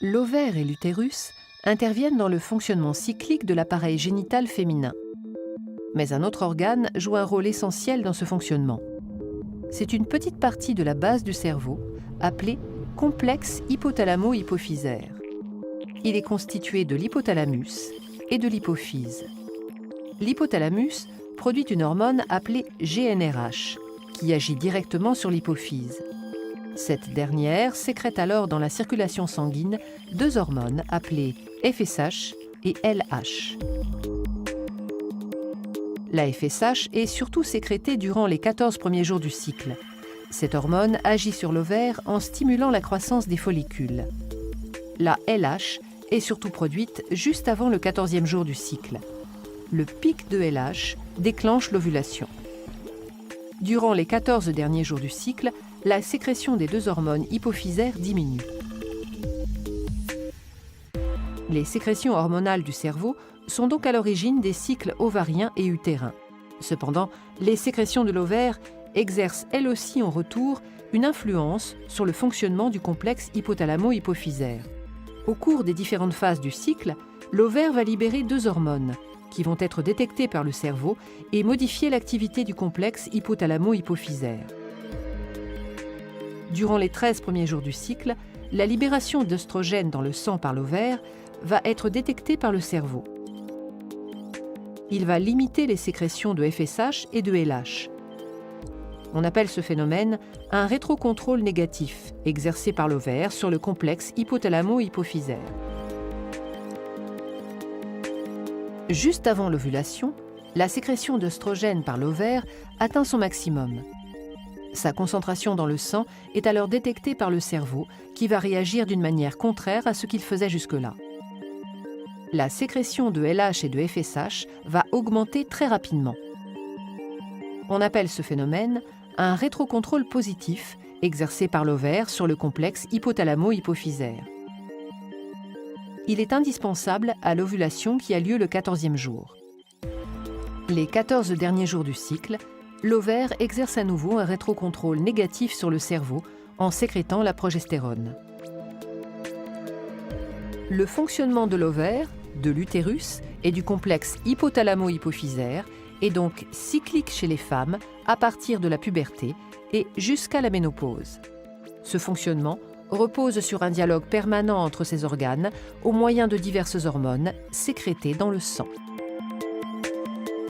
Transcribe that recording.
L'ovaire et l'utérus interviennent dans le fonctionnement cyclique de l'appareil génital féminin. Mais un autre organe joue un rôle essentiel dans ce fonctionnement. C'est une petite partie de la base du cerveau, appelée complexe hypothalamo-hypophysaire. Il est constitué de l'hypothalamus et de l'hypophyse. L'hypothalamus produit une hormone appelée GnRH, qui agit directement sur l'hypophyse. Cette dernière sécrète alors dans la circulation sanguine deux hormones appelées FSH et LH. La FSH est surtout sécrétée durant les 14 premiers jours du cycle. Cette hormone agit sur l'ovaire en stimulant la croissance des follicules. La LH est surtout produite juste avant le 14e jour du cycle. Le pic de LH déclenche l'ovulation. Durant les 14 derniers jours du cycle, la sécrétion des deux hormones hypophysaires diminue. Les sécrétions hormonales du cerveau sont donc à l'origine des cycles ovariens et utérins. Cependant, les sécrétions de l'ovaire exercent elles aussi en retour une influence sur le fonctionnement du complexe hypothalamo-hypophysaire. Au cours des différentes phases du cycle, l'ovaire va libérer deux hormones qui vont être détectées par le cerveau et modifier l'activité du complexe hypothalamo-hypophysaire. Durant les 13 premiers jours du cycle, la libération d'œstrogènes dans le sang par l'ovaire va être détectée par le cerveau. Il va limiter les sécrétions de FSH et de LH. On appelle ce phénomène un rétrocontrôle négatif exercé par l'ovaire sur le complexe hypothalamo-hypophysaire. Juste avant l'ovulation, la sécrétion d'œstrogènes par l'ovaire atteint son maximum. Sa concentration dans le sang est alors détectée par le cerveau qui va réagir d'une manière contraire à ce qu'il faisait jusque-là. La sécrétion de LH et de FSH va augmenter très rapidement. On appelle ce phénomène un rétrocontrôle positif exercé par l'ovaire sur le complexe hypothalamo-hypophysaire. Il est indispensable à l'ovulation qui a lieu le 14e jour. Les 14 derniers jours du cycle, l'ovaire exerce à nouveau un rétrocontrôle négatif sur le cerveau en sécrétant la progestérone. Le fonctionnement de l'ovaire, de l'utérus et du complexe hypothalamo-hypophysaire est donc cyclique chez les femmes à partir de la puberté et jusqu'à la ménopause. Ce fonctionnement repose sur un dialogue permanent entre ces organes au moyen de diverses hormones sécrétées dans le sang.